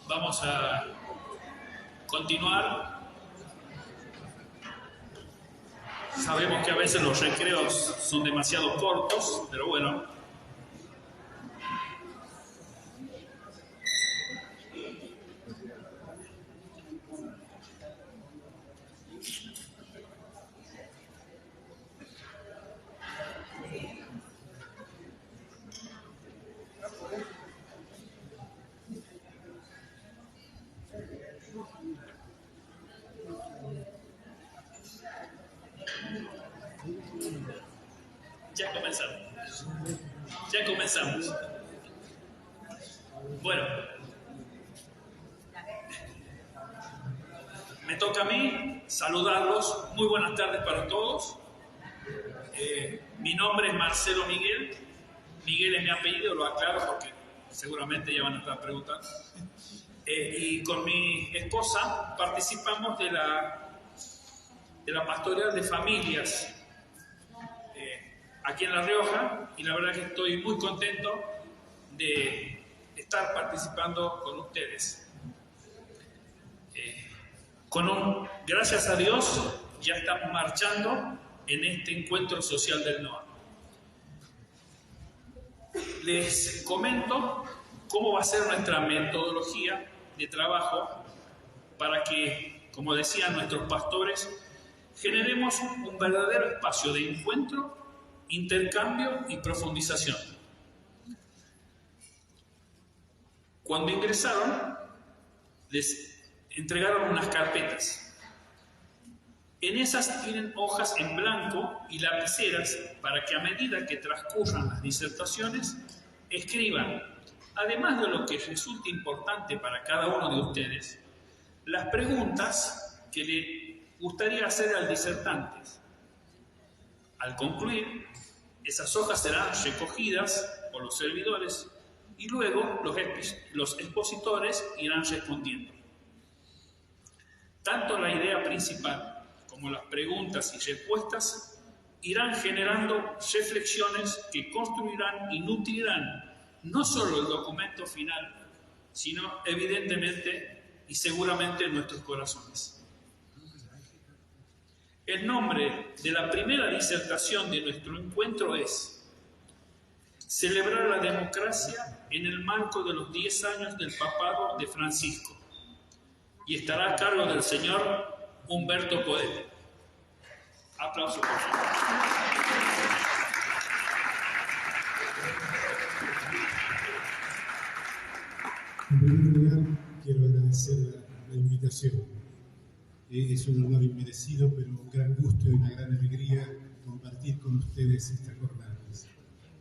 Vamos a continuar. Sabemos que a veces los recreos son demasiado cortos, pero bueno. Ya comenzamos. Bueno, me toca a mí saludarlos. Muy buenas tardes para todos. Mi nombre es Marcelo Miguel. Miguel es mi apellido, lo aclaro porque seguramente ya van a estar preguntando. Y con mi esposa participamos de la pastoral de familias aquí en La Rioja, y la verdad que estoy muy contento de estar participando con ustedes. Gracias a Dios ya estamos marchando en este encuentro social del NOA. Les comento cómo va a ser nuestra metodología de trabajo para que, como decían nuestros pastores, generemos un verdadero espacio de encuentro, intercambio y profundización. Cuando ingresaron, les entregaron unas carpetas. En esas tienen hojas en blanco y lapiceras para que a medida que transcurran las disertaciones, escriban, además de lo que resulte importante para cada uno de ustedes, las preguntas que le gustaría hacer al disertante. Al concluir, esas hojas serán recogidas por los servidores y luego los expositores irán respondiendo. Tanto la idea principal como las preguntas y respuestas irán generando reflexiones que construirán y nutrirán no solo el documento final, sino evidentemente y seguramente nuestros corazones. El nombre de la primera disertación de nuestro encuentro es Celebrar la democracia en el marco de los 10 años del papado de Francisco, y estará a cargo del señor Humberto Podete. Aplausos, por favor. En primer lugar, quiero agradecer la invitación. Es un honor inmerecido, pero un gran gusto y una gran alegría compartir con ustedes estas jornadas.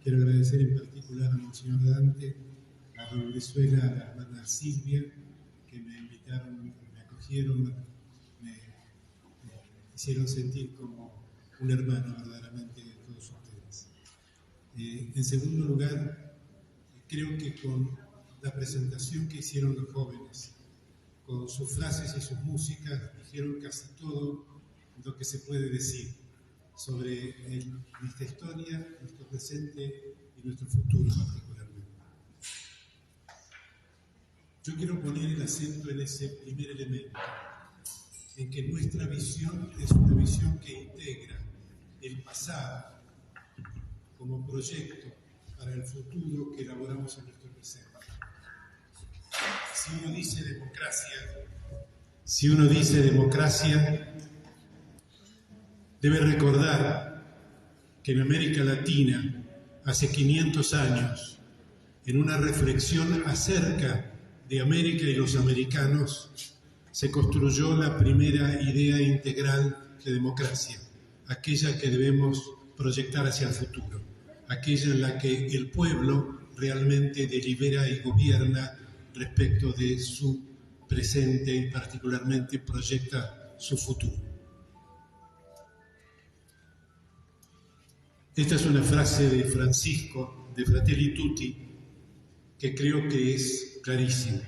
Quiero agradecer en particular a Monseñor Dante, a Don Venezuela, a la hermana Silvia, que me invitaron, me acogieron, me hicieron sentir como un hermano verdaderamente de todos ustedes. En segundo lugar, creo que con la presentación que hicieron los jóvenes, con sus frases y sus músicas, dijeron casi todo lo que se puede decir sobre nuestra historia, nuestro presente y nuestro futuro particularmente. Yo quiero poner el acento en ese primer elemento, en que nuestra visión es una visión que integra el pasado como proyecto para el futuro que elaboramos en nuestro presente. Si uno dice democracia, debe recordar que en América Latina, hace 500 años, en una reflexión acerca de América y los americanos, se construyó la primera idea integral de democracia, aquella que debemos proyectar hacia el futuro, aquella en la que el pueblo realmente delibera y gobierna respecto de su presente y particularmente proyecta su futuro. Esta es una frase de Francisco, de Fratelli Tutti, que creo que es clarísima.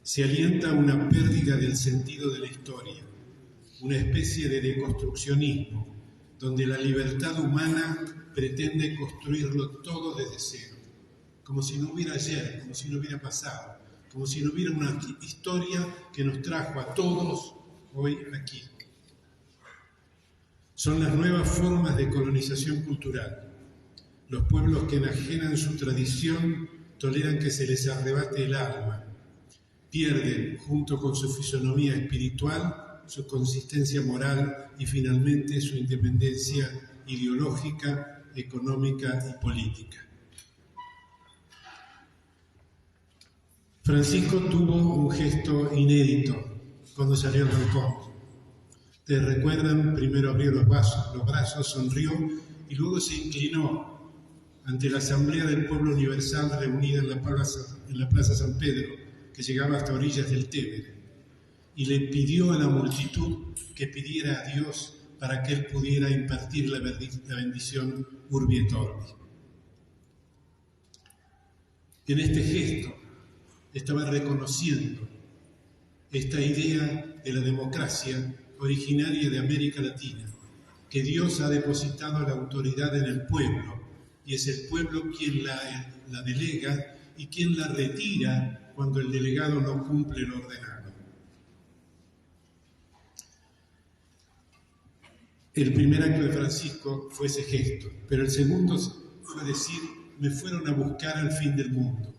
Se alienta una pérdida del sentido de la historia, una especie de deconstruccionismo, donde la libertad humana pretende construirlo todo desde cero, como si no hubiera ayer, como si no hubiera pasado, como si no hubiera una historia que nos trajo a todos hoy aquí. Son las nuevas formas de colonización cultural. Los pueblos que enajenan su tradición toleran que se les arrebate el alma. Pierden, junto con su fisonomía espiritual, su consistencia moral y finalmente su independencia ideológica, económica y política. Francisco tuvo un gesto inédito cuando salió al balcón. Te recuerdan, primero abrió los brazos, sonrió y luego se inclinó ante la Asamblea del Pueblo Universal reunida en la Plaza San Pedro, que llegaba hasta orillas del Tévere, y le pidió a la multitud que pidiera a Dios para que él pudiera impartir la bendición Urbi et Orbi. En este gesto estaba reconociendo esta idea de la democracia originaria de América Latina, que Dios ha depositado la autoridad en el pueblo, y es el pueblo quien la delega y quien la retira cuando el delegado no cumple lo ordenado. El primer acto de Francisco fue ese gesto, pero el segundo fue decir: me fueron a buscar al fin del mundo.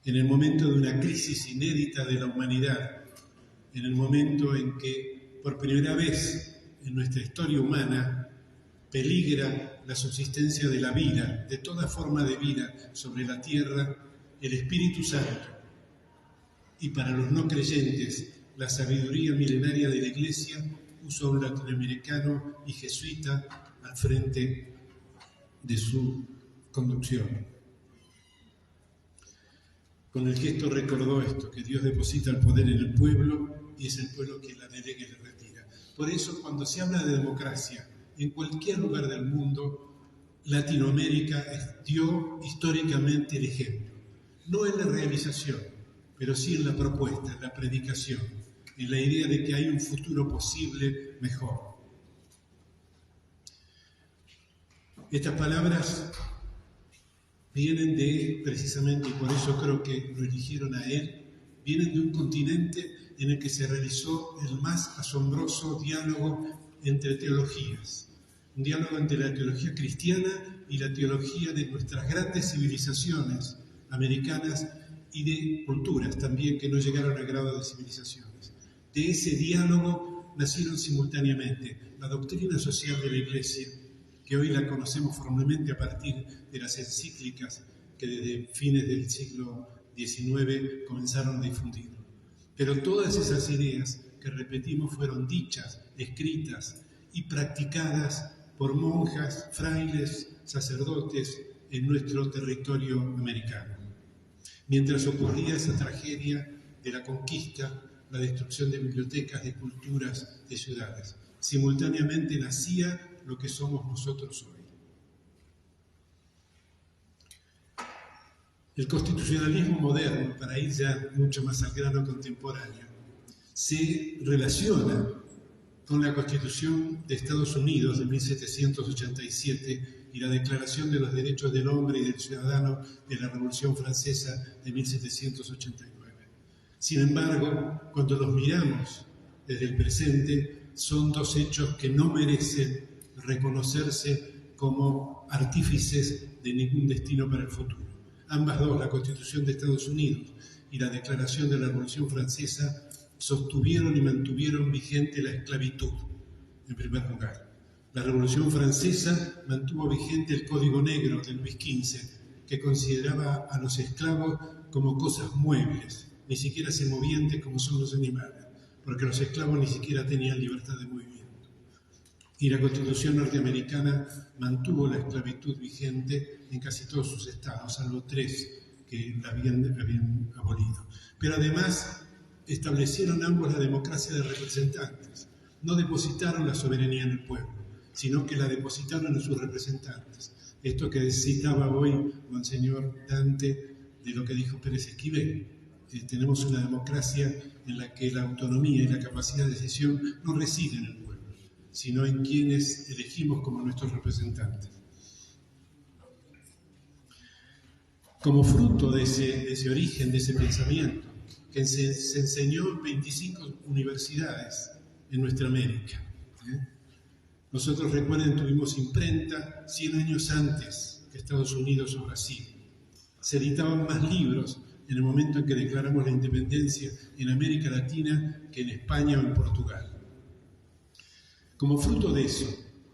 En el momento de una crisis inédita de la humanidad, en el momento en que por primera vez en nuestra historia humana peligra la subsistencia de la vida, de toda forma de vida sobre la tierra, el Espíritu Santo, y para los no creyentes, la sabiduría milenaria de la Iglesia, puso a un latinoamericano y jesuita al frente de su conducción. Con el gesto recordó esto, que Dios deposita el poder en el pueblo y es el pueblo quien la delega y la retira. Por eso, cuando se habla de democracia, en cualquier lugar del mundo, Latinoamérica dio históricamente el ejemplo. No en la realización, pero sí en la propuesta, en la predicación, en la idea de que hay un futuro posible mejor. Estas palabras vienen de, precisamente, y por eso creo que lo eligieron a él, vienen de un continente en el que se realizó el más asombroso diálogo entre teologías. Un diálogo entre la teología cristiana y la teología de nuestras grandes civilizaciones americanas y de culturas también que no llegaron al grado de civilizaciones. De ese diálogo nacieron simultáneamente la doctrina social de la Iglesia, que hoy la conocemos formalmente a partir de las encíclicas que desde fines del siglo XIX comenzaron a difundir. Pero todas esas ideas que repetimos fueron dichas, escritas y practicadas por monjas, frailes, sacerdotes en nuestro territorio americano. Mientras ocurría esa tragedia de la conquista, la destrucción de bibliotecas, de culturas, de ciudades, simultáneamente nacía lo que somos nosotros hoy. El constitucionalismo moderno, para ir ya mucho más al grano contemporáneo, se relaciona con la Constitución de Estados Unidos de 1787 y la Declaración de los Derechos del Hombre y del Ciudadano de la Revolución Francesa de 1789. Sin embargo, cuando los miramos desde el presente, son dos hechos que no merecen reconocerse como artífices de ningún destino para el futuro. Ambas dos, la Constitución de Estados Unidos y la Declaración de la Revolución Francesa, sostuvieron y mantuvieron vigente la esclavitud, en primer lugar. La Revolución Francesa mantuvo vigente el Código Negro de Luis XV, que consideraba a los esclavos como cosas muebles, ni siquiera semovientes como son los animales, porque los esclavos ni siquiera tenían libertad de movimiento. Y la Constitución norteamericana mantuvo la esclavitud vigente en casi todos sus estados, salvo 3 que la habían abolido. Pero además establecieron ambos la democracia de representantes. No depositaron la soberanía en el pueblo, sino que la depositaron en sus representantes. Esto que citaba hoy Monseñor Dante de lo que dijo Pérez Esquivel. Tenemos una democracia en la que la autonomía y la capacidad de decisión no residen en el pueblo, sino en quienes elegimos como nuestros representantes. Como fruto de ese origen, de ese pensamiento, que se enseñó en 25 universidades en nuestra América. Nosotros, recuerden, tuvimos imprenta 100 años antes que Estados Unidos o Brasil. Se editaban más libros en el momento en que declaramos la independencia en América Latina que en España o en Portugal. Como fruto de eso,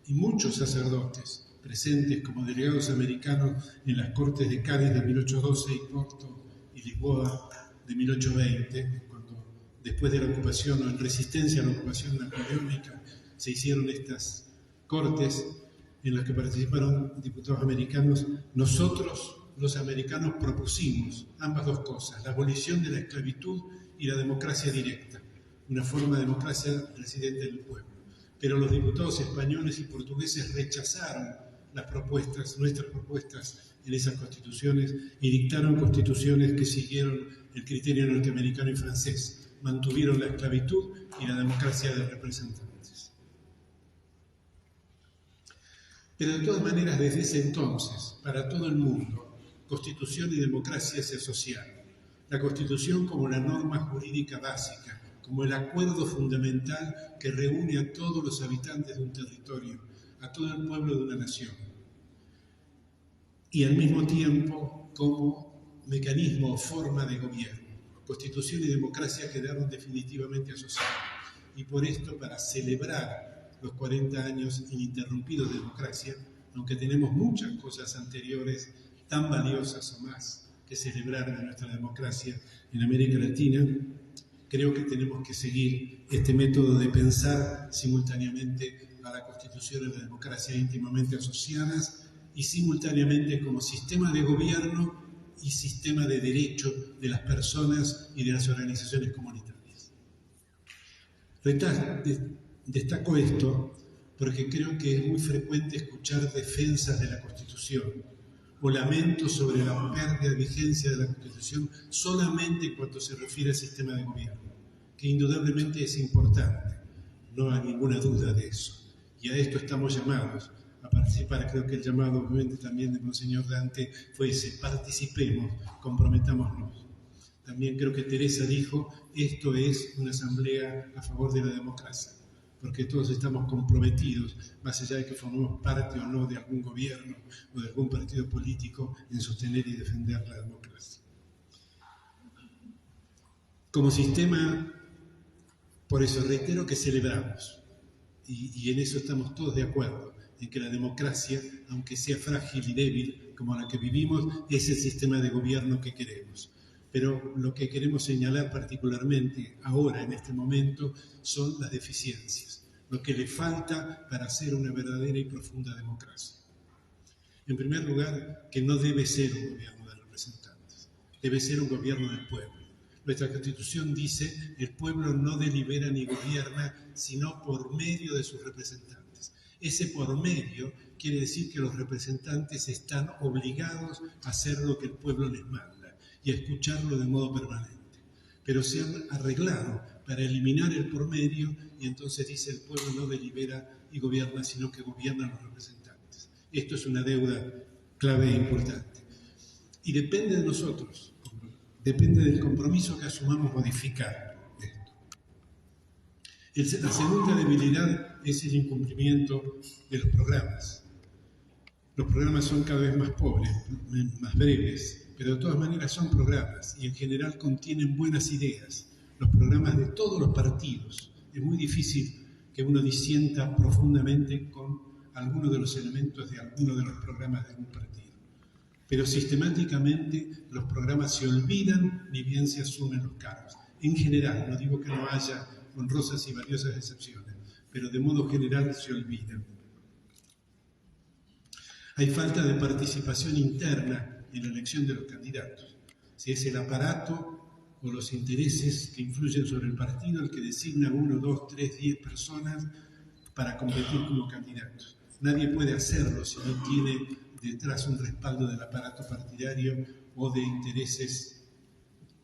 y muchos sacerdotes presentes como delegados americanos en las Cortes de Cádiz de 1812 y Porto y Lisboa de 1820, cuando después de la ocupación o en resistencia a la ocupación napoleónica se hicieron estas cortes en las que participaron diputados americanos, nosotros los americanos propusimos ambas dos cosas, la abolición de la esclavitud y la democracia directa, una forma de democracia residente del pueblo. Pero los diputados españoles y portugueses rechazaron nuestras propuestas en esas constituciones y dictaron constituciones que siguieron el criterio norteamericano y francés, mantuvieron la esclavitud y la democracia de representantes. Pero de todas maneras, desde ese entonces, para todo el mundo, constitución y democracia se asociaron. La constitución como la norma jurídica básica, como el acuerdo fundamental que reúne a todos los habitantes de un territorio, a todo el pueblo de una nación. Y al mismo tiempo como mecanismo o forma de gobierno. Constitución y democracia quedaron definitivamente asociadas. Y por esto, para celebrar los 40 años ininterrumpidos de democracia, aunque tenemos muchas cosas anteriores tan valiosas o más que celebrar de nuestra democracia en América Latina, creo que tenemos que seguir este método de pensar simultáneamente a la Constitución y la democracia íntimamente asociadas y simultáneamente como sistema de gobierno y sistema de derecho de las personas y de las organizaciones comunitarias. Destaco esto porque creo que es muy frecuente escuchar defensas de la Constitución o lamentos sobre la pérdida de vigencia de la Constitución solamente cuando se refiere al sistema de gobierno, que indudablemente es importante, no hay ninguna duda de eso. Y a esto estamos llamados a participar. Creo que el llamado, obviamente, también de Monseñor Dante fue ese: participemos, comprometámonos. También creo que Teresa dijo: esto es una asamblea a favor de la democracia, porque todos estamos comprometidos, más allá de que formemos parte o no de algún gobierno o de algún partido político, en sostener y defender la democracia. Como sistema, por eso reitero que celebramos, y en eso estamos todos de acuerdo, en que la democracia, aunque sea frágil y débil como la que vivimos, es el sistema de gobierno que queremos. Pero lo que queremos señalar particularmente ahora, en este momento, son las deficiencias, lo que le falta para hacer una verdadera y profunda democracia. En primer lugar, que no debe ser un gobierno de representantes, debe ser un gobierno del pueblo. Nuestra Constitución dice: el pueblo no delibera ni gobierna, sino por medio de sus representantes. Ese por medio quiere decir que los representantes están obligados a hacer lo que el pueblo les manda y a escucharlo de modo permanente. Pero se han arreglado para eliminar el por medio y entonces dice: el pueblo no delibera y gobierna, sino que gobiernan los representantes. Esto es una deuda clave e importante. Y depende de nosotros, depende del compromiso que asumamos modificar esto. La segunda debilidad es el incumplimiento de los programas. Los programas son cada vez más pobres, más breves, pero de todas maneras son programas y en general contienen buenas ideas. Los programas de todos los partidos. Es muy difícil que uno disienta profundamente con alguno de los elementos de alguno de los programas de un partido. Pero sistemáticamente los programas se olvidan ni bien se asumen los cargos. En general, no digo que no haya honrosas y valiosas excepciones, pero de modo general se olvidan. Hay falta de participación interna en la elección de los candidatos. Si es el aparato o los intereses que influyen sobre el partido el que designa 1, 2, 3, 10 personas para competir como candidatos. Nadie puede hacerlo si no tiene detrás un respaldo del aparato partidario o de intereses,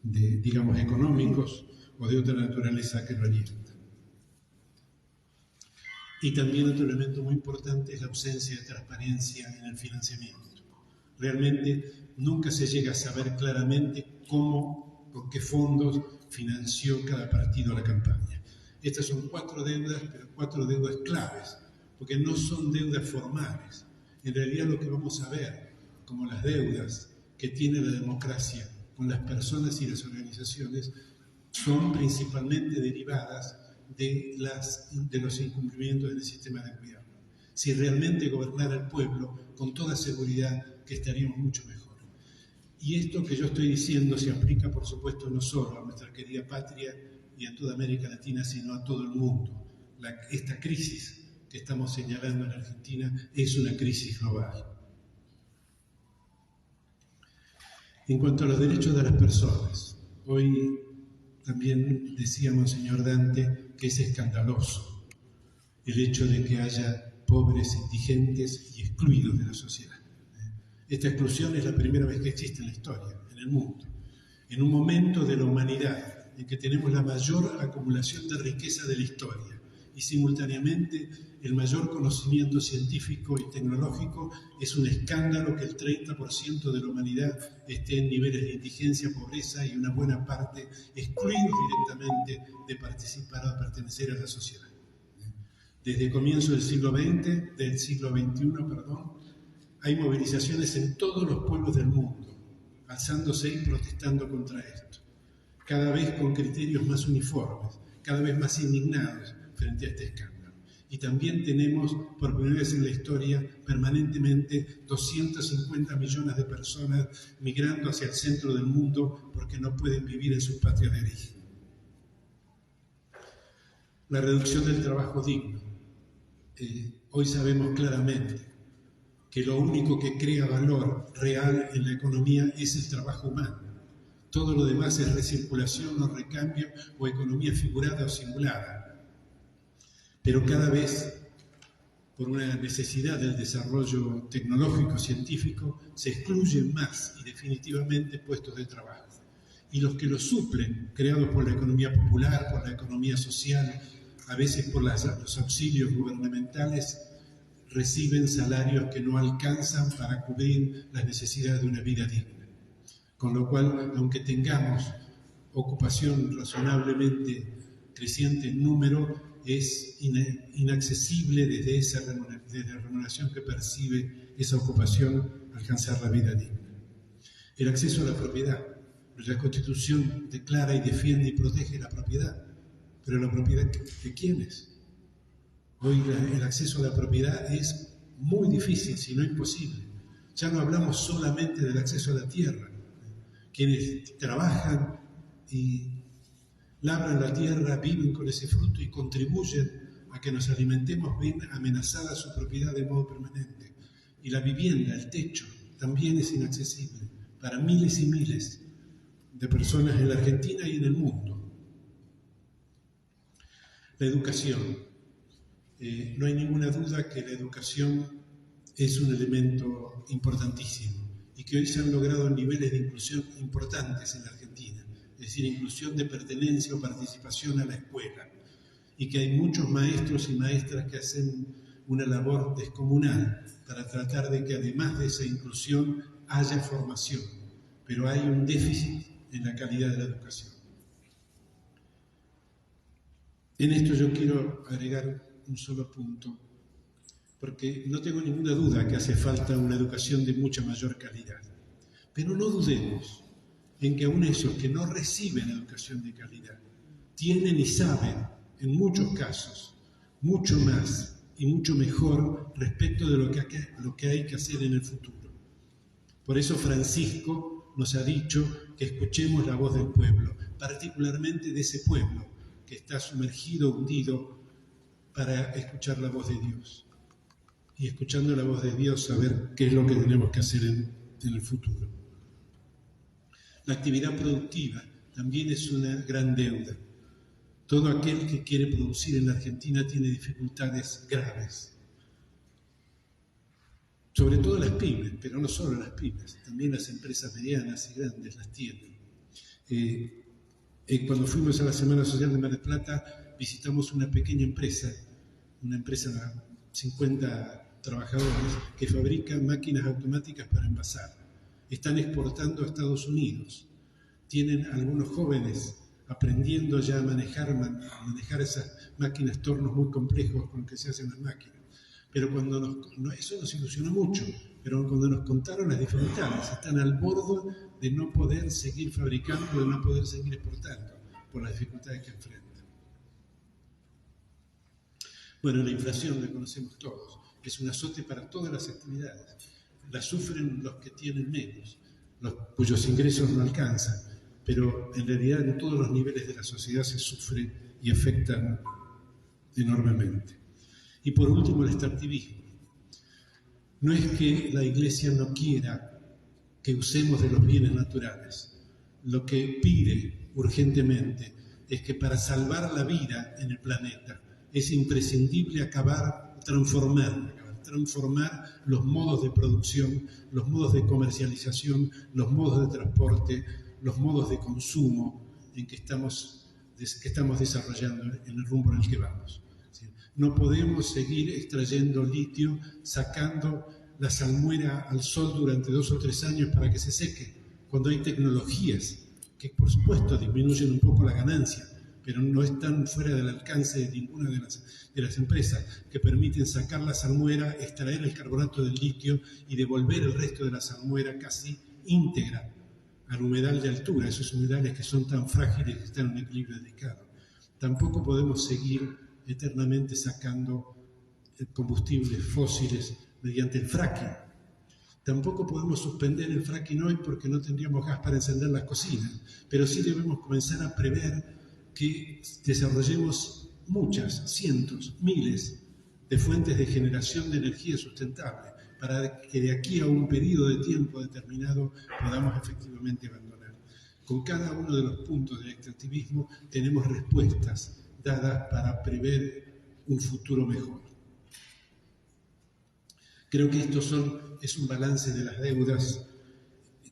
digamos, económicos o de otra naturaleza que lo alientan. Y también otro elemento muy importante es la ausencia de transparencia en el financiamiento. Realmente nunca se llega a saber claramente cómo, con qué fondos financió cada partido la campaña. Estas son 4 deudas, pero 4 deudas claves, porque no son deudas formales. En realidad lo que vamos a ver como las deudas que tiene la democracia con las personas y las organizaciones son principalmente derivadas de los incumplimientos del sistema de gobierno. Si realmente gobernara el pueblo, con toda seguridad que estaríamos mucho mejor. Y esto que yo estoy diciendo se aplica, por supuesto, no solo a nuestra querida patria y a toda América Latina, sino a todo el mundo. Esta crisis que estamos señalando en Argentina es una crisis global. En cuanto a los derechos de las personas, hoy también decía Monseñor Dante que es escandaloso el hecho de que haya pobres, indigentes y excluidos de la sociedad. Esta exclusión es la primera vez que existe en la historia, en el mundo. En un momento de la humanidad en que tenemos la mayor acumulación de riqueza de la historia y simultáneamente el mayor conocimiento científico y tecnológico, es un escándalo que el 30% de la humanidad esté en niveles de indigencia, pobreza y una buena parte excluidos directamente de participar o de pertenecer a la sociedad. Desde el comienzo del siglo XXI, hay movilizaciones en todos los pueblos del mundo, alzándose y protestando contra esto, cada vez con criterios más uniformes, cada vez más indignados frente a este escándalo. Y también tenemos, por primera vez en la historia, permanentemente 250 millones de personas migrando hacia el centro del mundo porque no pueden vivir en sus patrias de origen. La reducción del trabajo digno. Hoy sabemos claramente que lo único que crea valor real en la economía es el trabajo humano. Todo lo demás es recirculación o recambio o economía figurada o simulada. Pero cada vez, por una necesidad del desarrollo tecnológico, científico, se excluyen más y definitivamente puestos de trabajo. Y los que los suplen, creados por la economía popular, por la economía social, a veces por los auxilios gubernamentales, reciben salarios que no alcanzan para cubrir las necesidades de una vida digna. Con lo cual, aunque tengamos ocupación razonablemente creciente en número, es inaccesible desde la remuneración que percibe esa ocupación alcanzar la vida digna. El acceso a la propiedad. La Constitución declara y defiende y protege la propiedad, pero ¿la propiedad de quiénes? Hoy el acceso a la propiedad es muy difícil, si no imposible. Ya no hablamos solamente del acceso a la tierra. Quienes trabajan y labran la tierra, viven con ese fruto y contribuyen a que nos alimentemos, ven amenazada su propiedad de modo permanente. Y la vivienda, el techo, también es inaccesible para miles y miles de personas en la Argentina y en el mundo. La educación. No hay ninguna duda que la educación es un elemento importantísimo y que hoy se han logrado niveles de inclusión importantes en la Argentina. Es decir, inclusión de pertenencia o participación a la escuela, y que hay muchos maestros y maestras que hacen una labor descomunal para tratar de que además de esa inclusión haya formación, pero hay un déficit en la calidad de la educación. En esto yo quiero agregar un solo punto, porque no tengo ninguna duda que hace falta una educación de mucha mayor calidad, pero no dudemos en que aún esos que no reciben educación de calidad tienen y saben, en muchos casos, mucho más y mucho mejor respecto de lo que hay que hacer en el futuro. Por eso Francisco nos ha dicho que escuchemos la voz del pueblo, particularmente de ese pueblo que está sumergido, hundido para escuchar la voz de Dios. Y escuchando la voz de Dios, saber qué es lo que tenemos que hacer en el futuro. La actividad productiva también es una gran deuda. Todo aquel que quiere producir en la Argentina tiene dificultades graves. Sobre todo las pymes, pero no solo las pymes, también las empresas medianas y grandes las tienen. Cuando fuimos a la Semana Social de Mar del Plata, visitamos una pequeña empresa, una empresa de 50 trabajadores, que fabrica máquinas automáticas para envasar. Están exportando a Estados Unidos. Tienen algunos jóvenes aprendiendo ya a manejar esas máquinas, tornos muy complejos con que se hacen las máquinas. Pero eso nos ilusionó mucho, pero cuando nos contaron las dificultades, están al borde de no poder seguir fabricando, de no poder seguir exportando, por las dificultades que enfrentan. Bueno, la inflación la conocemos todos, es un azote para todas las actividades. La sufren los que tienen menos, los cuyos ingresos no alcanzan, pero en realidad en todos los niveles de la sociedad se sufre y afectan enormemente. Y por último, el extractivismo. No es que la Iglesia no quiera que usemos de los bienes naturales. Lo que pide urgentemente es que para salvar la vida en el planeta es imprescindible transformar los modos de producción, los modos de comercialización, los modos de transporte, los modos de consumo en que estamos desarrollando en el rumbo en el que vamos. No podemos seguir extrayendo litio, sacando la salmuera al sol durante 2 o 3 años para que se seque, cuando hay tecnologías que, por supuesto, disminuyen un poco la ganancia, pero no están fuera del alcance de ninguna de las empresas, que permiten sacar la salmuera, extraer el carbonato del litio y devolver el resto de la salmuera casi íntegra al humedal de altura, esos humedales que son tan frágiles y están en un equilibrio delicado. Tampoco podemos seguir eternamente sacando combustibles fósiles mediante el fracking. Tampoco podemos suspender el fracking hoy porque no tendríamos gas para encender las cocinas, pero sí debemos comenzar a prever que desarrollemos muchas, cientos, miles de fuentes de generación de energía sustentable para que de aquí a un periodo de tiempo determinado podamos efectivamente abandonar. Con cada uno de los puntos del extractivismo tenemos respuestas dadas para prever un futuro mejor. Creo que es un balance de las deudas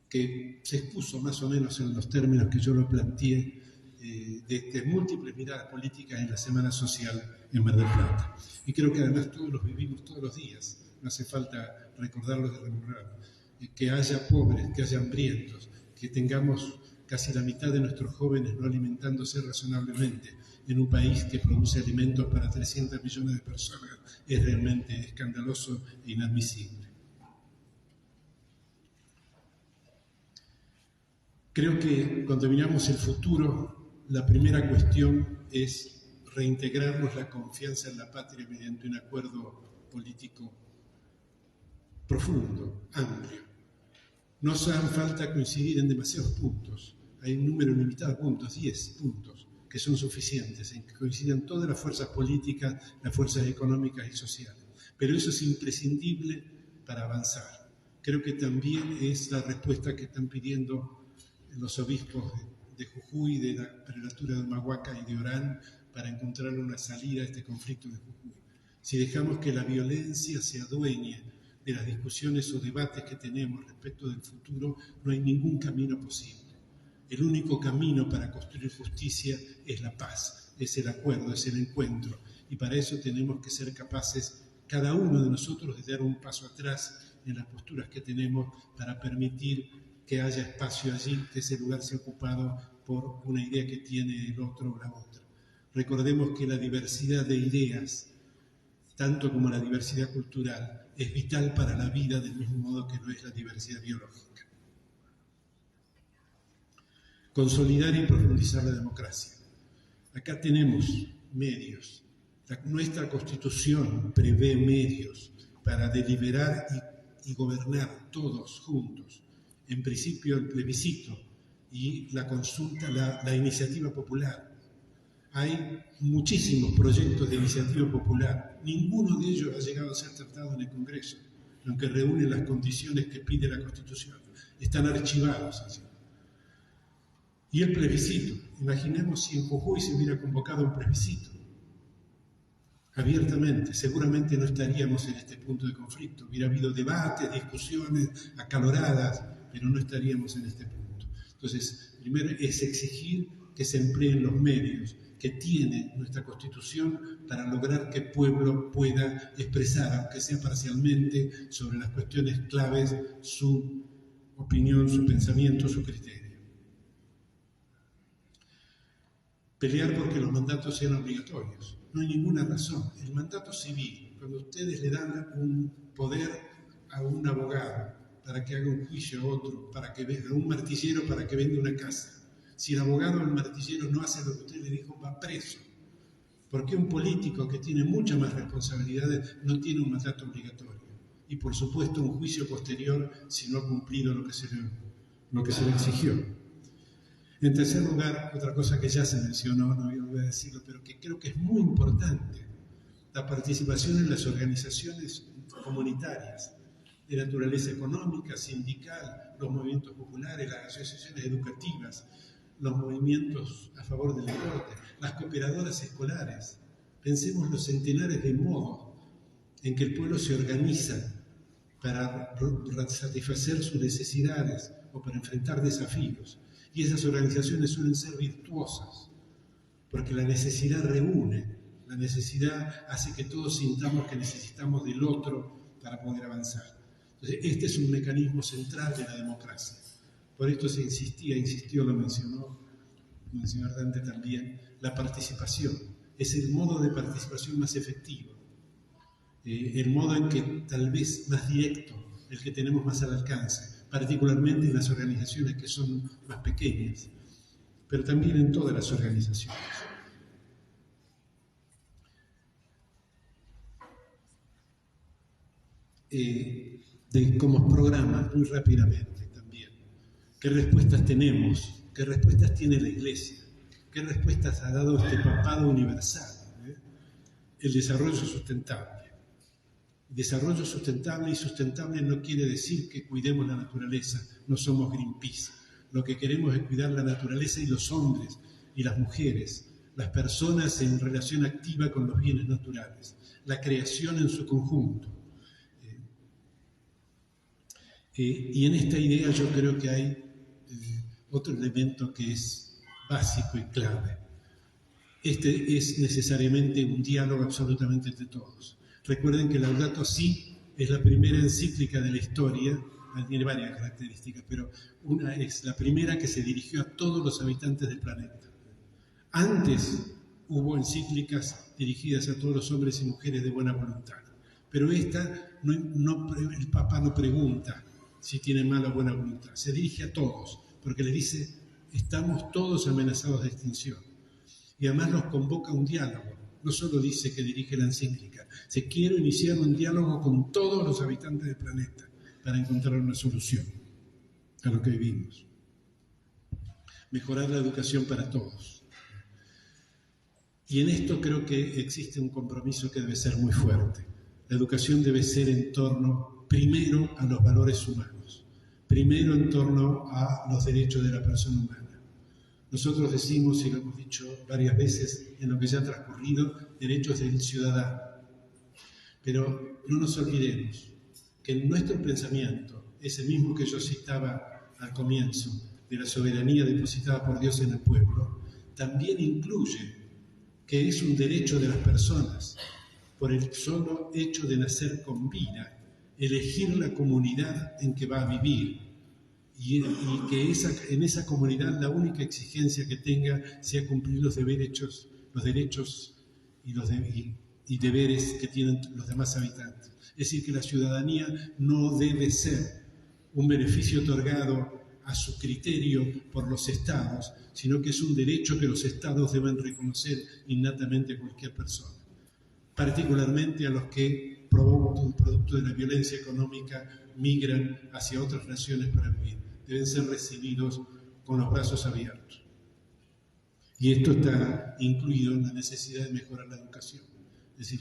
que se expuso más o menos en los términos que yo lo planteé, de múltiples miradas políticas en la Semana Social en Mar del Plata. Y creo que además todos los vivimos todos los días, no hace falta recordarlos y rememorarlos. Que haya pobres, que haya hambrientos, que tengamos casi la mitad de nuestros jóvenes no alimentándose razonablemente en un país que produce alimentos para 300 millones de personas, es realmente escandaloso e inadmisible. Creo que cuando miramos el futuro, la primera cuestión es reintegrarnos la confianza en la patria mediante un acuerdo político profundo, amplio. No hace falta coincidir en demasiados puntos. Hay un número limitado de puntos, 10 puntos, que son suficientes, en que coincidan todas las fuerzas políticas, las fuerzas económicas y sociales. Pero eso es imprescindible para avanzar. Creo que también es la respuesta que están pidiendo los obispos de Jujuy, de la prelatura de Humahuaca y de Orán, para encontrar una salida a este conflicto de Jujuy. Si dejamos que la violencia se adueñe de las discusiones o debates que tenemos respecto del futuro, no hay ningún camino posible. El único camino para construir justicia es la paz, es el acuerdo, es el encuentro. Y para eso tenemos que ser capaces, cada uno de nosotros, de dar un paso atrás en las posturas que tenemos para permitir que haya espacio allí, que ese lugar sea ocupado por una idea que tiene el otro o la otra. Recordemos que la diversidad de ideas, tanto como la diversidad cultural, es vital para la vida del mismo modo que lo es la diversidad biológica. Consolidar y profundizar la democracia. Acá tenemos medios. Nuestra Constitución prevé medios para deliberar y gobernar todos juntos. En principio el plebiscito y la consulta, la iniciativa popular. Hay muchísimos proyectos de iniciativa popular. Ninguno de ellos ha llegado a ser tratado en el Congreso, aunque reúne las condiciones que pide la Constitución. Están archivados así. Y el plebiscito. Imaginemos si en Jujuy se hubiera convocado un plebiscito abiertamente. Seguramente no estaríamos en este punto de conflicto. Hubiera habido debates, discusiones acaloradas, pero no estaríamos en este punto. Entonces, primero es exigir que se empleen los medios que tiene nuestra Constitución para lograr que el pueblo pueda expresar, aunque sea parcialmente, sobre las cuestiones claves, su opinión, su pensamiento, su criterio. Pelear porque los mandatos sean obligatorios. No hay ninguna razón. El mandato civil, cuando ustedes le dan un poder a un abogado para que haga un juicio a otro, a un martillero para que venda una casa, si el abogado o el martillero no hace lo que usted le dijo, va preso. ¿Por qué un político que tiene muchas más responsabilidades no tiene un mandato obligatorio? Y por supuesto un juicio posterior si no ha cumplido lo que se le exigió. En tercer lugar, otra cosa que ya se mencionó, no voy a decirlo, pero que creo que es muy importante, la participación en las organizaciones comunitarias de naturaleza económica, sindical, los movimientos populares, las asociaciones educativas, los movimientos a favor del deporte, las cooperadoras escolares. Pensemos los centenares de modos en que el pueblo se organiza para satisfacer sus necesidades o para enfrentar desafíos. Y esas organizaciones suelen ser virtuosas, porque la necesidad reúne, la necesidad hace que todos sintamos que necesitamos del otro para poder avanzar. Entonces, este es un mecanismo central de la democracia. Por esto se insistió, lo mencionó el señor Dante también, la participación. Es el modo de participación más efectivo, el modo en que tal vez más directo, el que tenemos más al alcance, particularmente en las organizaciones que son más pequeñas, pero también en todas las organizaciones. Como programa, muy rápidamente también, ¿qué respuestas tenemos? ¿Qué respuestas tiene la Iglesia? ¿Qué respuestas ha dado este papado universal? El desarrollo sustentable. Desarrollo sustentable, y sustentable no quiere decir que cuidemos la naturaleza, no somos Greenpeace. Lo que queremos es cuidar la naturaleza y los hombres y las mujeres, las personas en relación activa con los bienes naturales, la creación en su conjunto. Y en esta idea yo creo que hay otro elemento que es básico y clave. Este es necesariamente un diálogo absolutamente entre todos. Recuerden que Laudato Si es la primera encíclica de la historia, tiene varias características, pero una es la primera que se dirigió a todos los habitantes del planeta. Antes hubo encíclicas dirigidas a todos los hombres y mujeres de buena voluntad, pero esta, el Papa no pregunta si tienen mala o buena voluntad, se dirige a todos, porque le dice, estamos todos amenazados de extinción. Y además nos convoca a un diálogo. No solo dice que dirige la encíclica, se quiere iniciar un diálogo con todos los habitantes del planeta para encontrar una solución a lo que vivimos. Mejorar la educación para todos. Y en esto creo que existe un compromiso que debe ser muy fuerte. La educación debe ser en torno, primero, a los valores humanos, primero en torno a los derechos de la persona humana. Nosotros decimos, y lo hemos dicho varias veces en lo que ya ha transcurrido, derechos del ciudadano. Pero no nos olvidemos que en nuestro pensamiento, ese mismo que yo citaba al comienzo, de la soberanía depositada por Dios en el pueblo, también incluye que es un derecho de las personas, por el solo hecho de nacer con vida, elegir la comunidad en que va a vivir, y que en esa comunidad la única exigencia que tenga sea cumplir los derechos y deberes que tienen los demás habitantes. Es decir, que la ciudadanía no debe ser un beneficio otorgado a su criterio por los estados, sino que es un derecho que los estados deben reconocer innatamente a cualquier persona, particularmente a los que, producto de la violencia económica, migran hacia otras naciones para vivir. Deben ser recibidos con los brazos abiertos. Y esto está incluido en la necesidad de mejorar la educación. Es decir,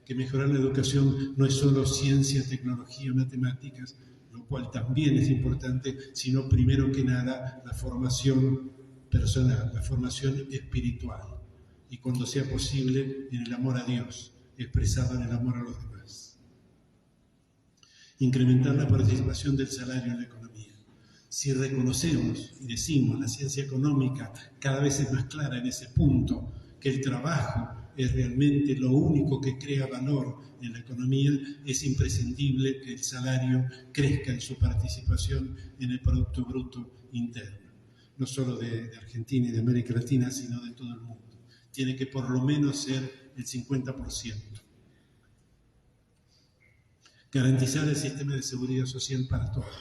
que mejorar la educación no es solo ciencia, tecnología, matemáticas, lo cual también es importante, sino primero que nada la formación personal, la formación espiritual. Y cuando sea posible, en el amor a Dios, expresado en el amor a los demás. Incrementar la participación del salario en la economía. Si reconocemos y decimos, la ciencia económica cada vez es más clara en ese punto, que el trabajo es realmente lo único que crea valor en la economía, es imprescindible que el salario crezca en su participación en el Producto Bruto Interno, no solo de Argentina y de América Latina, sino de todo el mundo. Tiene que por lo menos ser el 50%. Garantizar el sistema de seguridad social para todos.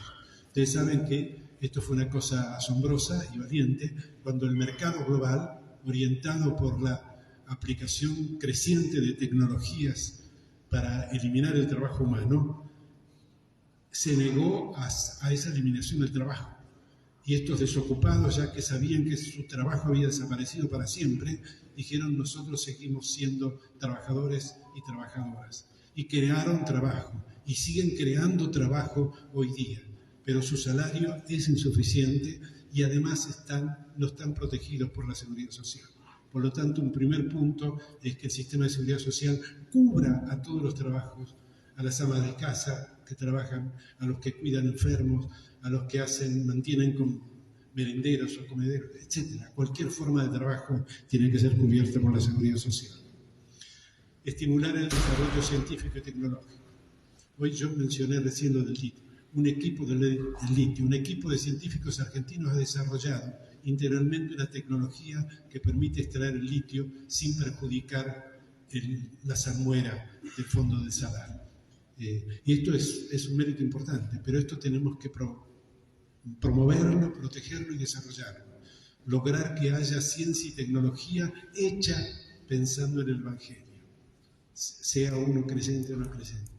Ustedes saben que esto fue una cosa asombrosa y valiente cuando el mercado global, orientado por la aplicación creciente de tecnologías para eliminar el trabajo humano, se negó a esa eliminación del trabajo. Y estos desocupados, ya que sabían que su trabajo había desaparecido para siempre, dijeron: nosotros seguimos siendo trabajadores y trabajadoras. Y crearon trabajo, y siguen creando trabajo hoy día. Pero su salario es insuficiente y además no están protegidos por la seguridad social. Por lo tanto, un primer punto es que el sistema de seguridad social cubra a todos los trabajos, a las amas de casa que trabajan, a los que cuidan enfermos, a los que mantienen con merenderos o comederos, etc. Cualquier forma de trabajo tiene que ser cubierta por la seguridad social. Estimular el desarrollo científico y tecnológico. Hoy yo mencioné recién lo del litio. Un equipo de científicos argentinos ha desarrollado integralmente una tecnología que permite extraer el litio sin perjudicar la salmuera del fondo del salar. Y esto es un mérito importante, pero esto tenemos que promoverlo, protegerlo y desarrollarlo. Lograr que haya ciencia y tecnología hecha pensando en el Evangelio, sea uno creyente o no creyente,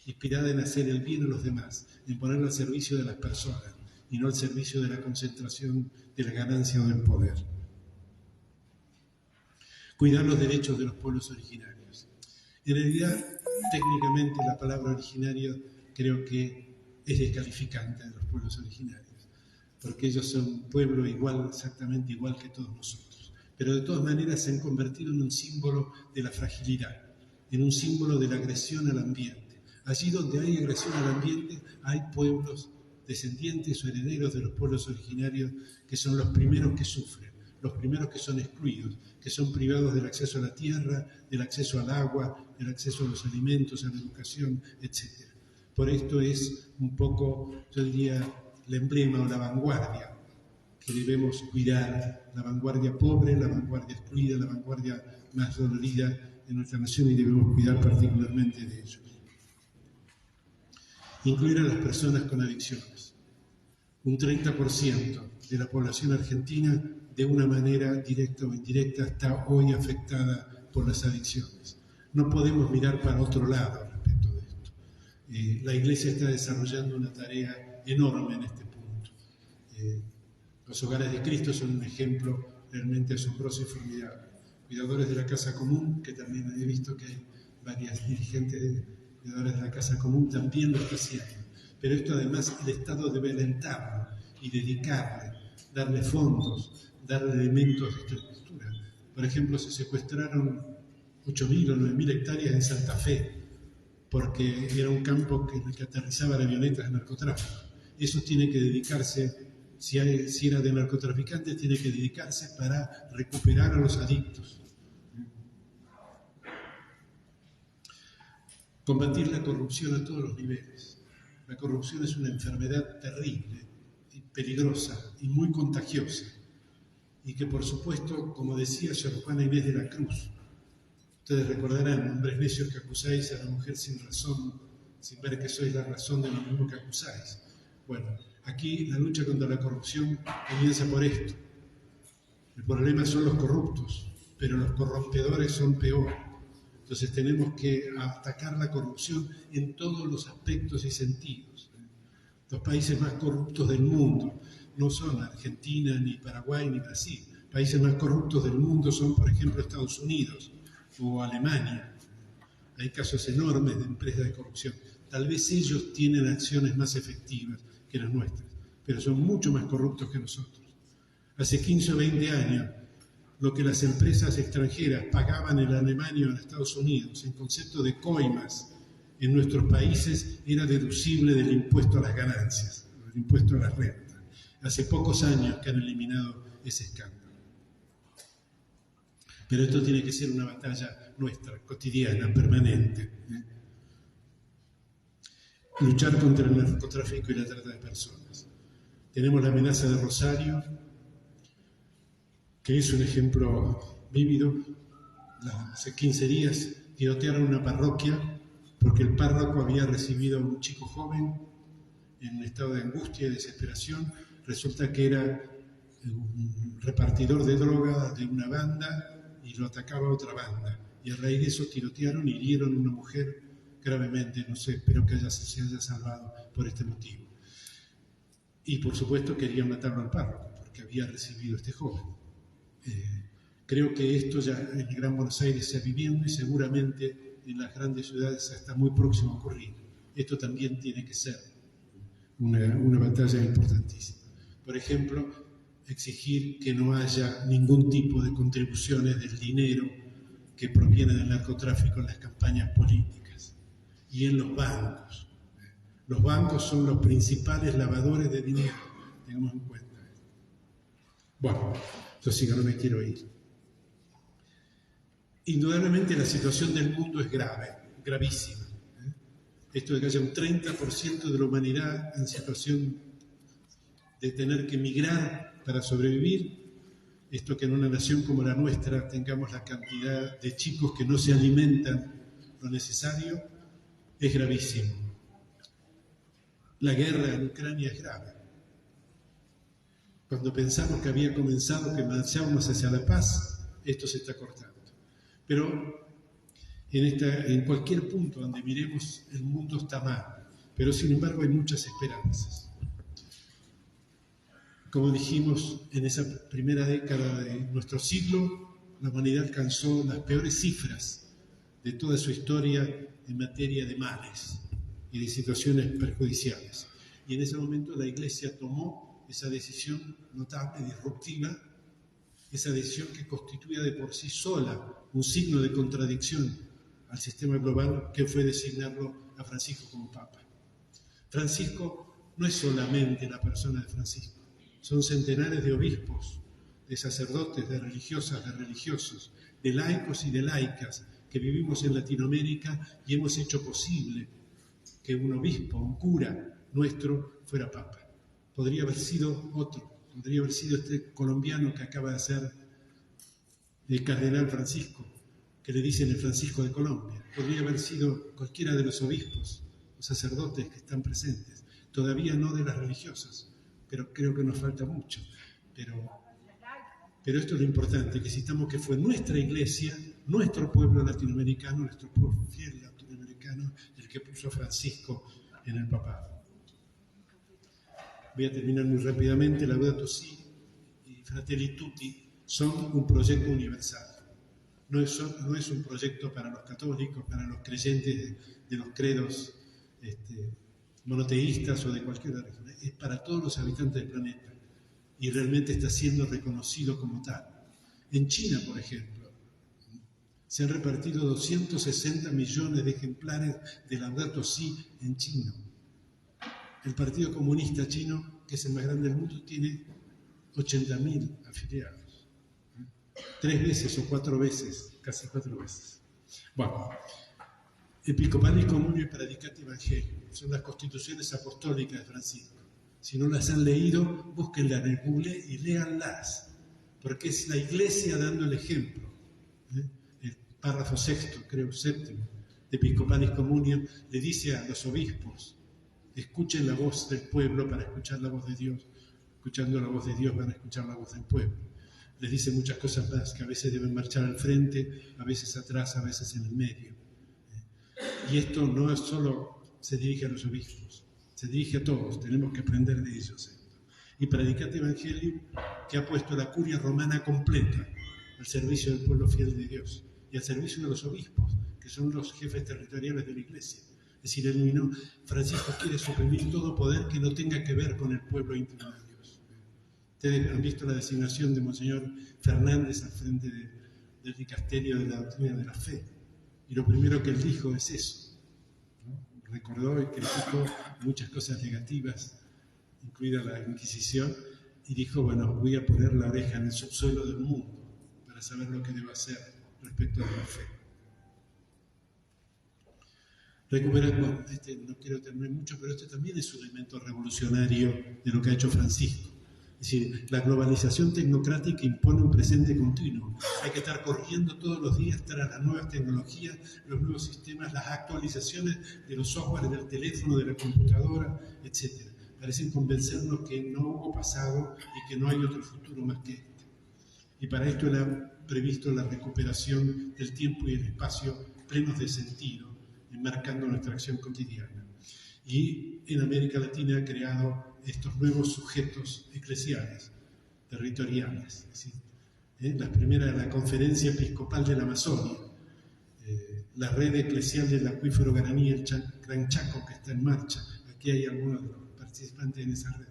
inspirada en hacer el bien a los demás, en ponerlo al servicio de las personas y no al servicio de la concentración de la ganancia o del poder. Cuidar los derechos de los pueblos originarios. En realidad, técnicamente la palabra originario creo que es descalificante de los pueblos originarios, porque ellos son un pueblo exactamente igual que todos nosotros. Pero de todas maneras se han convertido en un símbolo de la fragilidad, en un símbolo de la agresión al ambiente. Allí donde hay agresión al ambiente hay pueblos descendientes o herederos de los pueblos originarios que son los primeros que sufren, los primeros que son excluidos, que son privados del acceso a la tierra, del acceso al agua, del acceso a los alimentos, a la educación, etc. Por esto es un poco, yo diría, el emblema o la vanguardia que debemos cuidar, la vanguardia pobre, la vanguardia excluida, la vanguardia más dolorida de nuestra nación, y debemos cuidar particularmente de ellos. Incluir a las personas con adicciones. Un 30% de la población argentina, de una manera directa o indirecta, está hoy afectada por las adicciones. No podemos mirar para otro lado respecto de esto. La Iglesia está desarrollando una tarea enorme en este punto. Los hogares de Cristo son un ejemplo realmente asombroso y formidable. Cuidadores de la Casa Común, que también he visto que hay varias dirigentes de cuidadores de la Casa Común, también lo está haciendo. Pero esto además el Estado debe alentarlo y dedicarle, darle fondos, darle elementos de estructura. Por ejemplo, se secuestraron 8.000 o 9.000 hectáreas en Santa Fe, porque era un campo en el que aterrizaban avionetas de narcotráfico. Eso tiene que dedicarse, si era de narcotraficantes, tiene que dedicarse para recuperar a los adictos. Combatir la corrupción a todos los niveles. La corrupción es una enfermedad terrible, y peligrosa y muy contagiosa. Y que, por supuesto, como decía Sor Juana Inés de la Cruz, ustedes recordarán: hombres necios que acusáis a la mujer sin razón, sin ver que sois la razón de lo mismo que acusáis. Bueno, aquí la lucha contra la corrupción comienza por esto. El problema son los corruptos, pero los corrompedores son peor. Entonces tenemos que atacar la corrupción en todos los aspectos y sentidos. Los países más corruptos del mundo no son Argentina, ni Paraguay, ni Brasil. países más corruptos del mundo son, por ejemplo, Estados Unidos o Alemania. Hay casos enormes de empresas de corrupción. Tal vez ellos tienen acciones más efectivas que las nuestras, pero son mucho más corruptos que nosotros. Hace 15 o 20 años, lo que las empresas extranjeras pagaban en Alemania o en Estados Unidos en concepto de coimas en nuestros países era deducible del impuesto a las ganancias, del impuesto a la renta. Hace pocos años que han eliminado ese escándalo. Pero esto tiene que ser una batalla nuestra, cotidiana, permanente. Luchar contra el narcotráfico y la trata de personas. Tenemos la amenaza de Rosario, que es un ejemplo vívido. Hace 15 días tirotearon una parroquia porque el párroco había recibido a un chico joven en un estado de angustia y desesperación. Resulta que era un repartidor de droga de una banda y lo atacaba a otra banda. Y a raíz de eso tirotearon y hirieron a una mujer gravemente. No sé, espero que se haya salvado por este motivo. Y por supuesto querían matarlo al párroco porque había recibido este joven. Creo que esto ya en el Gran Buenos Aires se está viviendo y seguramente en las grandes ciudades está muy próximo a ocurrir. Esto también tiene que ser una batalla importantísima. Por ejemplo, exigir que no haya ningún tipo de contribuciones del dinero que proviene del narcotráfico en las campañas políticas y en los bancos. Los bancos son los principales lavadores de dinero, tengamos en cuenta. Bueno, yo sí que no me quiero ir. Indudablemente la situación del mundo es grave, gravísima. Esto de que haya un 30% de la humanidad en situación de tener que emigrar para sobrevivir, esto que en una nación como la nuestra tengamos la cantidad de chicos que no se alimentan lo necesario, es gravísimo. La guerra en Ucrania es grave. Cuando pensamos que había comenzado, que marchábamos hacia la paz, esto se está cortando. Pero en cualquier punto donde miremos, el mundo está mal, pero sin embargo hay muchas esperanzas. Como dijimos, en esa primera década de nuestro siglo, la humanidad alcanzó las peores cifras de toda su historia en materia de males y de situaciones perjudiciales. Y en ese momento la Iglesia tomó esa decisión notable, disruptiva, esa decisión que constituía de por sí sola un signo de contradicción al sistema global, que fue designarlo a Francisco como Papa. Francisco no es solamente la persona de Francisco, son centenares de obispos, de sacerdotes, de religiosas, de religiosos, de laicos y de laicas que vivimos en Latinoamérica y hemos hecho posible que un obispo, un cura nuestro, fuera Papa. Podría haber sido otro, podría haber sido este colombiano que acaba de ser el cardenal Francisco, que le dicen el Francisco de Colombia. Podría haber sido cualquiera de los obispos, los sacerdotes que están presentes, todavía no de las religiosas, pero creo que nos falta mucho. Pero esto es lo importante, que citamos que fue nuestra iglesia, nuestro pueblo latinoamericano, nuestro pueblo fiel latinoamericano, el que puso a Francisco en el papado. Voy a terminar muy rápidamente. Laudato Si y Fratelli Tutti son un proyecto universal. No es un proyecto para los católicos, para los creyentes de los credos monoteístas o de cualquier otra religión. Es para todos los habitantes del planeta y realmente está siendo reconocido como tal. En China, por ejemplo, se han repartido 260 millones de ejemplares de Laudato Si en chino. El Partido Comunista Chino, que es el más grande del mundo, tiene 80.000 afiliados. 3 veces o 4 veces, casi 4 veces. Bueno, Episcopalis Communio y Predicati Evangelii son las constituciones apostólicas de Francisco. Si no las han leído, búsquenlas en el Google y léanlas, porque es la Iglesia dando el ejemplo. El párrafo 6º, creo, 7º, de Episcopalis Communio le dice a los obispos: escuchen la voz del pueblo para escuchar la voz de Dios. Escuchando la voz de Dios van a escuchar la voz del pueblo. Les dice muchas cosas más, que a veces deben marchar al frente, a veces atrás, a veces en el medio. Y esto no es solo se dirige a los obispos, se dirige a todos, tenemos que aprender de ellos. Y Predicati Evangelii que ha puesto la curia romana completa al servicio del pueblo fiel de Dios y al servicio de los obispos, que son los jefes territoriales de la Iglesia. Es decir, Francisco quiere suprimir todo poder que no tenga que ver con el pueblo íntimo de Dios. Ustedes han visto la designación de Monseñor Fernández al frente del dicasterio de la doctrina de la fe. Y lo primero que él dijo es eso, ¿no? Recordó y criticó muchas cosas negativas, incluida la Inquisición, y dijo, bueno, voy a poner la oreja en el subsuelo del mundo para saber lo que debo hacer respecto de la fe. Recuperar, bueno, no quiero terminar mucho, pero este también es un elemento revolucionario de lo que ha hecho Francisco. Es decir, la globalización tecnocrática impone un presente continuo. Hay que estar corriendo todos los días tras las nuevas tecnologías, los nuevos sistemas, las actualizaciones de los softwares del teléfono, de la computadora, etc. Parecen convencernos que no hubo pasado y que no hay otro futuro más que este. Y para esto él ha previsto la recuperación del tiempo y el espacio plenos de sentido, enmarcando nuestra acción cotidiana. Y en América Latina ha creado estos nuevos sujetos eclesiales, territoriales. Es decir, la primera, la Conferencia Episcopal de la Amazonia, la red eclesial del acuífero Guaraní, el Gran Chaco, que está en marcha. Aquí hay algunos de los participantes en esa red,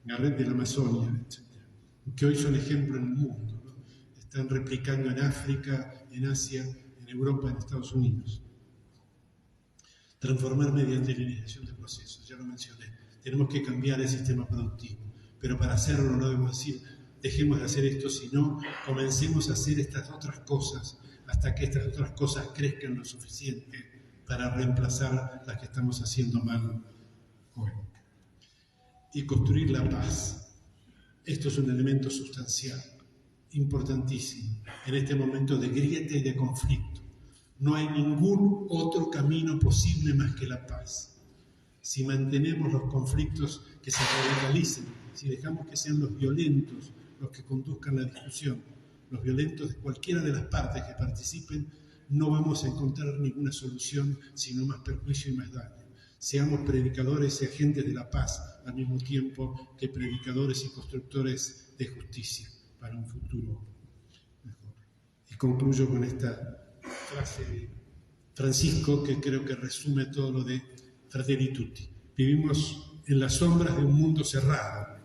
la red de la Amazonia, etc., que hoy son ejemplo en el mundo, ¿no? Están replicando en África, en Asia, en Europa, en Estados Unidos. Transformar mediante la iniciación de procesos, ya lo mencioné. Tenemos que cambiar el sistema productivo, pero para hacerlo no debemos decir, dejemos de hacer esto, sino comencemos a hacer estas otras cosas hasta que estas otras cosas crezcan lo suficiente para reemplazar las que estamos haciendo mal hoy. Y construir la paz. Esto es un elemento sustancial, importantísimo, en este momento de grieta y de conflicto. No hay ningún otro camino posible más que la paz. Si mantenemos los conflictos que se radicalizan, si dejamos que sean los violentos los que conduzcan la discusión, los violentos de cualquiera de las partes que participen, no vamos a encontrar ninguna solución, sino más perjuicio y más daño. Seamos predicadores y agentes de la paz al mismo tiempo que predicadores y constructores de justicia para un futuro mejor. Y concluyo con esta frase de Francisco que creo que resume todo lo de Fratelli Tutti. Vivimos en las sombras de un mundo cerrado.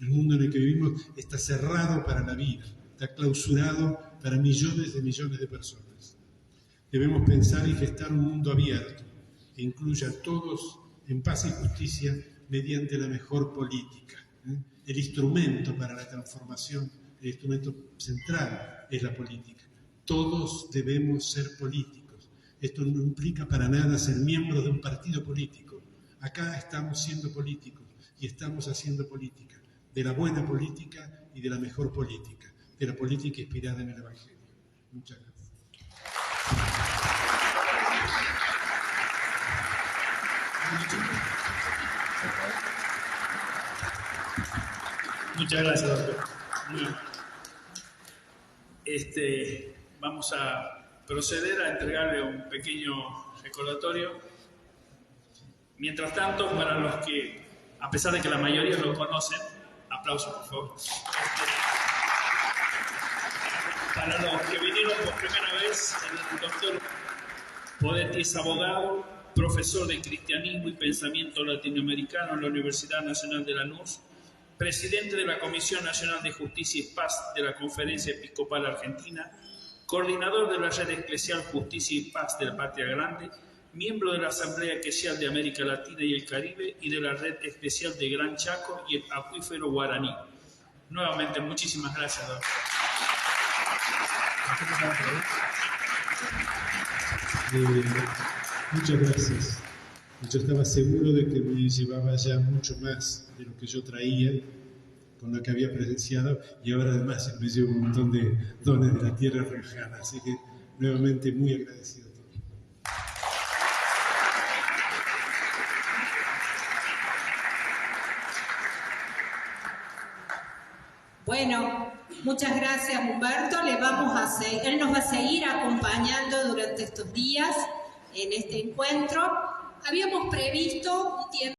El mundo en el que vivimos está cerrado para la vida, está clausurado para millones de personas. Debemos pensar y gestar un mundo abierto que incluya a todos en paz y justicia mediante la mejor política. El instrumento para la transformación, el instrumento central es la política. Todos debemos ser políticos. Esto no implica para nada ser miembros de un partido político. Acá estamos siendo políticos y estamos haciendo política, de la buena política y de la mejor política, de la política inspirada en el Evangelio. Muchas gracias. Muchas gracias, doctor. Vamos a proceder a entregarle un pequeño recordatorio. Mientras tanto, para los que, a pesar de que la mayoría lo conocen, aplausos por favor. Para los que vinieron por primera vez, el doctor Podetti es abogado, profesor de Cristianismo y Pensamiento Latinoamericano en la Universidad Nacional de Lanús, presidente de la Comisión Nacional de Justicia y Paz de la Conferencia Episcopal Argentina, coordinador de la Red Eclesial Justicia y Paz de la Patria Grande, miembro de la Asamblea Eclesial de América Latina y el Caribe y de la Red Especial de Gran Chaco y el Acuífero Guaraní. Nuevamente, muchísimas gracias, doctor. Muchas gracias. Yo estaba seguro de que me llevaba ya mucho más de lo que yo traía con lo que había presenciado y ahora además me llevo un montón de dones de la tierra riojana, así que nuevamente muy agradecido a todos. Bueno, muchas gracias Humberto. Él nos va a seguir acompañando durante estos días en este encuentro. Habíamos previsto un tiempo